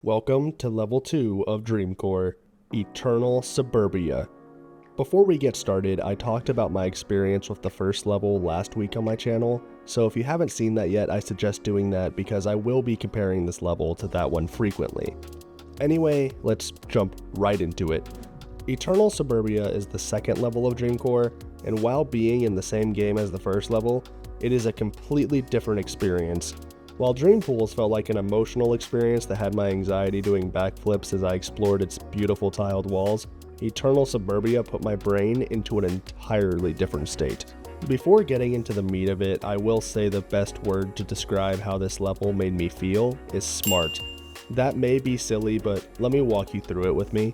Welcome to Level 2 of Dreamcore, Eternal Suburbia. Before we get started, I talked about my experience with the first level last week on my channel, so if you haven't seen that yet, I suggest doing that because I will be comparing this level to that one frequently. Anyway, let's jump right into it. Eternal Suburbia is the second level of Dreamcore, and while being in the same game as the first level, it is a completely different experience. While Dreampools felt like an emotional experience that had my anxiety doing backflips as I explored its beautiful tiled walls, Eternal Suburbia put my brain into an entirely different state. Before getting into the meat of it, I will say the best word to describe how this level made me feel is smart. That may be silly, but let me walk you through it with me.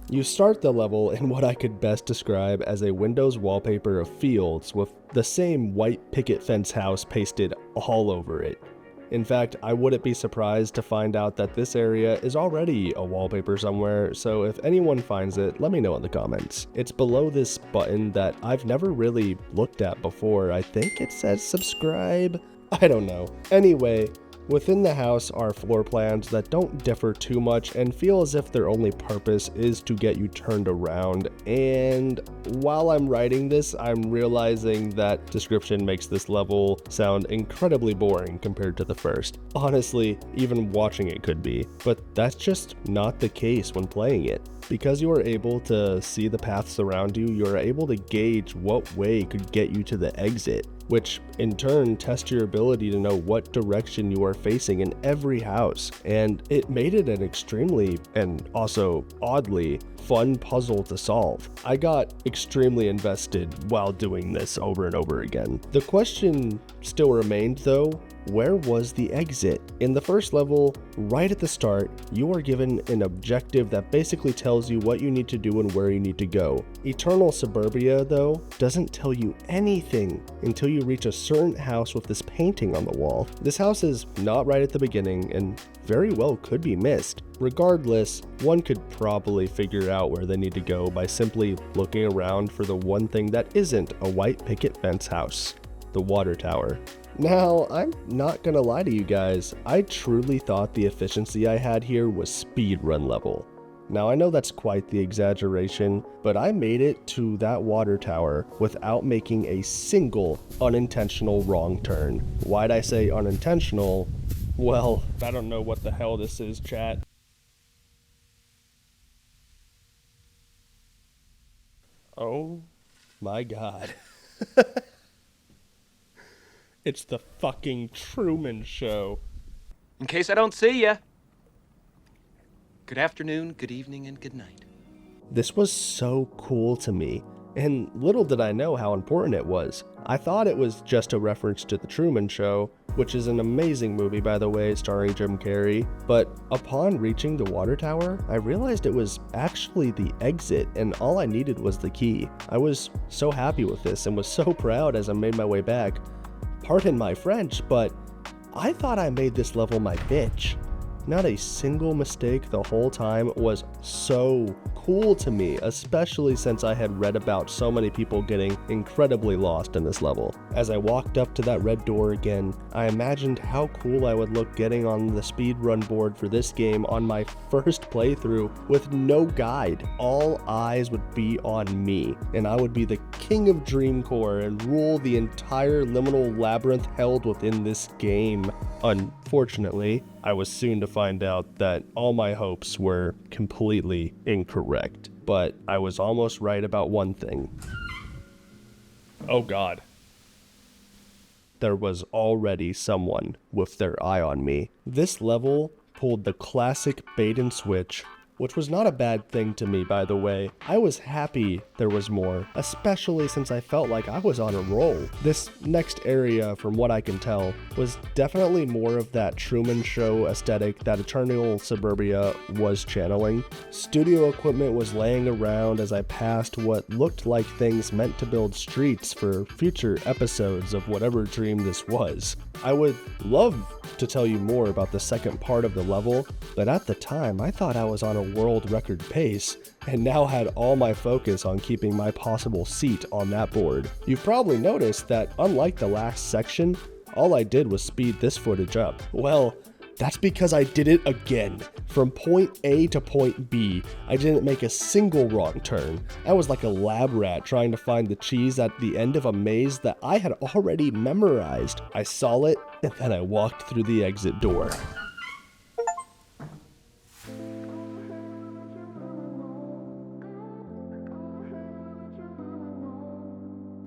You start the level in what I could best describe as a Windows wallpaper of fields with the same white picket fence house pasted all over it. In fact, I wouldn't be surprised to find out that this area is already a wallpaper somewhere, so if anyone finds it, let me know in the comments. It's below this button that I've never really looked at before. I think it says subscribe? I don't know. Anyway, within the house are floor plans that don't differ too much and feel as if their only purpose is to get you turned around, and while I'm writing this, I'm realizing that description makes this level sound incredibly boring compared to the first. Honestly, even watching it could be, but that's just not the case when playing it. Because you are able to see the paths around you, you are able to gauge what way could get you to the exit, which in turn tests your ability to know what direction you are facing in every house, and it made it an extremely, and also oddly, fun puzzle to solve. I got extremely invested while doing this over and over again. The question still remained though, where was the exit? In the first level, right at the start, you are given an objective that basically tells you what you need to do and where you need to go. Eternal Suburbia, though, doesn't tell you anything until you reach a certain house with this painting on the wall. This house is not right at the beginning and very well could be missed. Regardless, one could probably figure out where they need to go by simply looking around for the one thing that isn't a white picket fence house, the water tower. Now, I'm not gonna lie to you guys, I truly thought the efficiency I had here was speedrun level. Now I know that's quite the exaggeration, but I made it to that water tower without making a single unintentional wrong turn. Why'd I say unintentional? Well, I don't know what the hell this is, chat. Oh my god. It's the fucking Truman Show. In case I don't see ya. Good afternoon, good evening, and good night. This was so cool to me, and little did I know how important it was. I thought it was just a reference to The Truman Show, which is an amazing movie by the way, starring Jim Carrey, but upon reaching the water tower, I realized it was actually the exit, and all I needed was the key. I was so happy with this and was so proud as I made my way back. Pardon my French, but I thought I made this level my bitch. Not a single mistake the whole time was so cool to me, especially since I had read about so many people getting incredibly lost in this level. As I walked up to that red door again, I imagined how cool I would look getting on the speedrun board for this game on my first playthrough with no guide. All eyes would be on me, and I would be the king of Dreamcore and rule the entire liminal labyrinth held within this game. Unfortunately, I was soon to find out that all my hopes were completely incorrect, but I was almost right about one thing. Oh god. There was already someone with their eye on me. This level pulled the classic bait and switch, which was not a bad thing to me, by the way. I was happy there was more, especially since I felt like I was on a roll. This next area, from what I can tell, was definitely more of that Truman Show aesthetic that Eternal Suburbia was channeling. Studio equipment was laying around as I passed what looked like things meant to build streets for future episodes of whatever dream this was. I would love to tell you more about the second part of the level, but at the time I thought I was on a world record pace, and now had all my focus on keeping my possible seat on that board. You've probably noticed that unlike the last section, all I did was speed this footage up. Well, That's because I did it again. From point A to point B, I didn't make a single wrong turn. I was like a lab rat trying to find the cheese at the end of a maze that I had already memorized. I saw it, and then I walked through the exit door.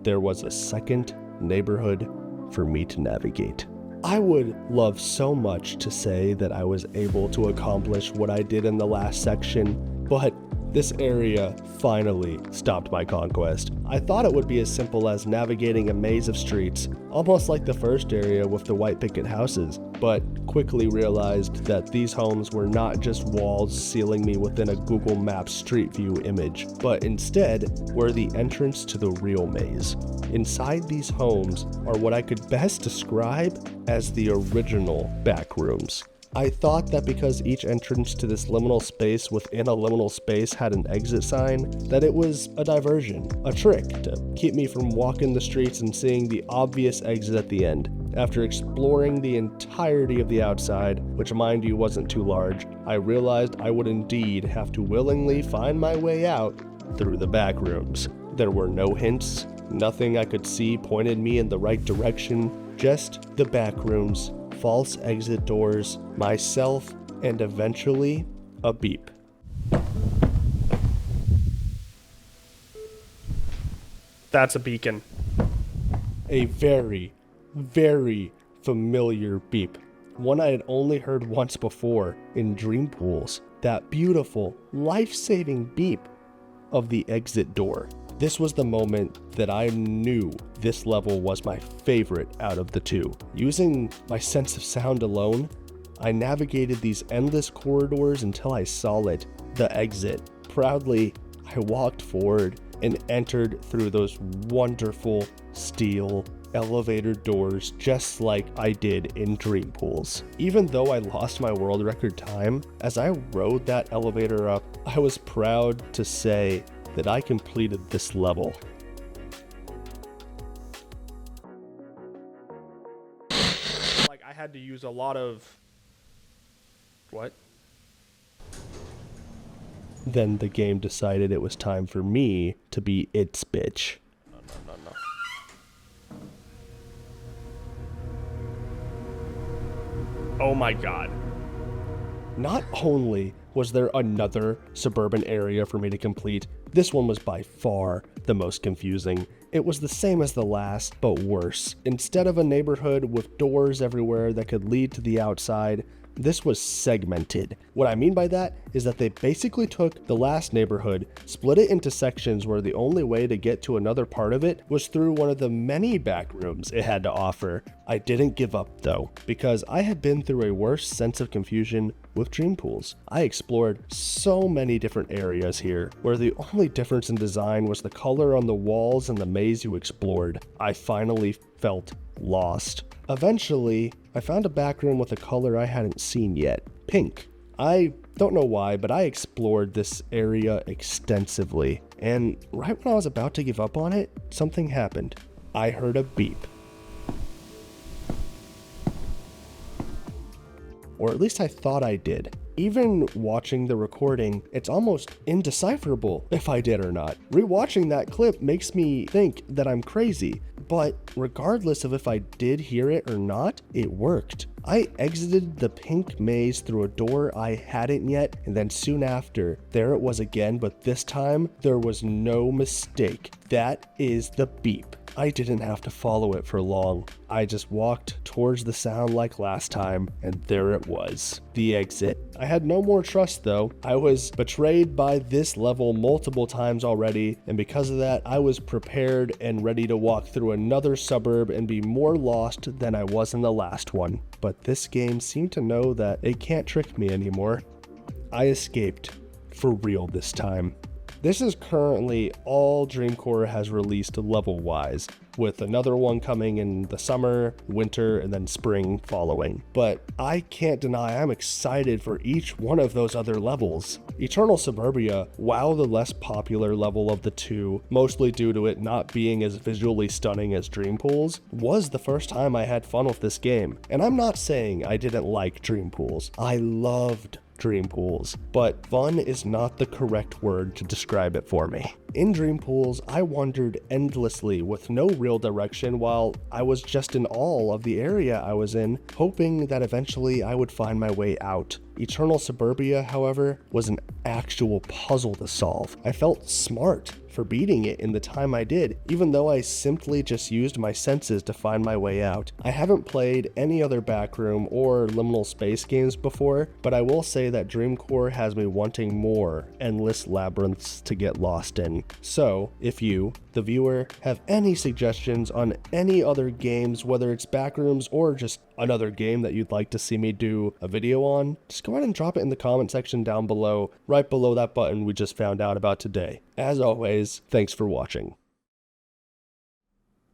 There was a second neighborhood for me to navigate. I would love so much to say that I was able to accomplish what I did in the last section, but this area finally stopped my conquest. I thought it would be as simple as navigating a maze of streets, almost like the first area with the white picket houses, but quickly realized that these homes were not just walls sealing me within a Google Maps Street View image, but instead were the entrance to the real maze. Inside these homes are what I could best describe as the original Backrooms. I thought that because each entrance to this liminal space within a liminal space had an exit sign, that it was a diversion, a trick to keep me from walking the streets and seeing the obvious exit at the end. After exploring the entirety of the outside, which mind you wasn't too large, I realized I would indeed have to willingly find my way out through the Backrooms. There were no hints, nothing I could see pointed me in the right direction, just the Backrooms, false exit doors, myself, and eventually a beep. That's a beacon. A very, very familiar beep. One I had only heard once before in Dreampools. That beautiful, life-saving beep of the exit door. This was the moment that I knew this level was my favorite out of the two. Using my sense of sound alone, I navigated these endless corridors until I saw it, the exit. Proudly, I walked forward and entered through those wonderful steel elevator doors just like I did in Dreampools. Even though I lost my world record time, as I rode that elevator up, I was proud to say that I completed this level. Like, I had to use a lot of... What? Then the game decided it was time for me to be its bitch. No. Oh my god. Not only was there another suburban area for me to complete, this one was by far the most confusing. It was the same as the last, but worse. Instead of a neighborhood with doors everywhere that could lead to the outside, this was segmented. What I mean by that is that they basically took the last neighborhood, split it into sections where the only way to get to another part of it was through one of the many back rooms it had to offer. I didn't give up though, because I had been through a worse sense of confusion with Dreampools. I explored so many different areas here, where the only difference in design was the color on the walls and the maze you explored. I finally felt lost. Eventually, I found a back room with a color I hadn't seen yet, pink. I don't know why, but I explored this area extensively, and right when I was about to give up on it, something happened. I heard a beep. Or at least I thought I did. Even watching the recording, it's almost indecipherable if I did or not. Rewatching that clip makes me think that I'm crazy, but regardless of if I did hear it or not, it worked. I exited the pink maze through a door I hadn't yet, and then soon after, there it was again, but this time, there was no mistake. That is the beep. I didn't have to follow it for long. I just walked towards the sound like last time, and there it was, the exit. I had no more trust though. I was betrayed by this level multiple times already, and because of that, I was prepared and ready to walk through another suburb and be more lost than I was in the last one. But this game seemed to know that it can't trick me anymore. I escaped, for real this time. This is currently all Dreamcore has released level-wise, with another one coming in the summer, winter, and then spring following. But I can't deny I'm excited for each one of those other levels. Eternal Suburbia, while the less popular level of the two, mostly due to it not being as visually stunning as Dreampools, was the first time I had fun with this game. And I'm not saying I didn't like Dreampools. I loved Dreampools, but fun is not the correct word to describe it for me. In Dreampools, I wandered endlessly with no real direction while I was just in awe of the area I was in, hoping that eventually I would find my way out. Eternal Suburbia, however, was an actual puzzle to solve. I felt smart for beating it in the time I did, even though I simply just used my senses to find my way out. I haven't played any other backroom or liminal space games before, but I will say that Dreamcore has me wanting more endless labyrinths to get lost in. So, if you, the viewer, have any suggestions on any other games, whether it's Backrooms or just another game that you'd like to see me do a video on, just go ahead and drop it in the comment section down below, right below that button we just found out about today. As always, thanks for watching.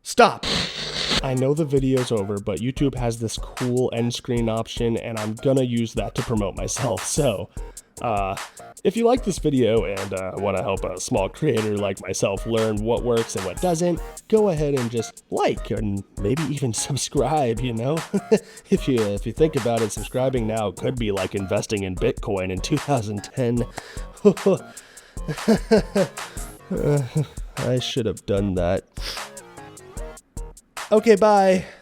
Stop! I know the video's over, but YouTube has this cool end screen option, and I'm gonna use that to promote myself, so if you like this video and want to help a small creator like myself learn what works and what doesn't, go ahead and just like and maybe even subscribe, you know? If you think about it, subscribing now could be like investing in Bitcoin in 2010. I should have done that. Okay, bye.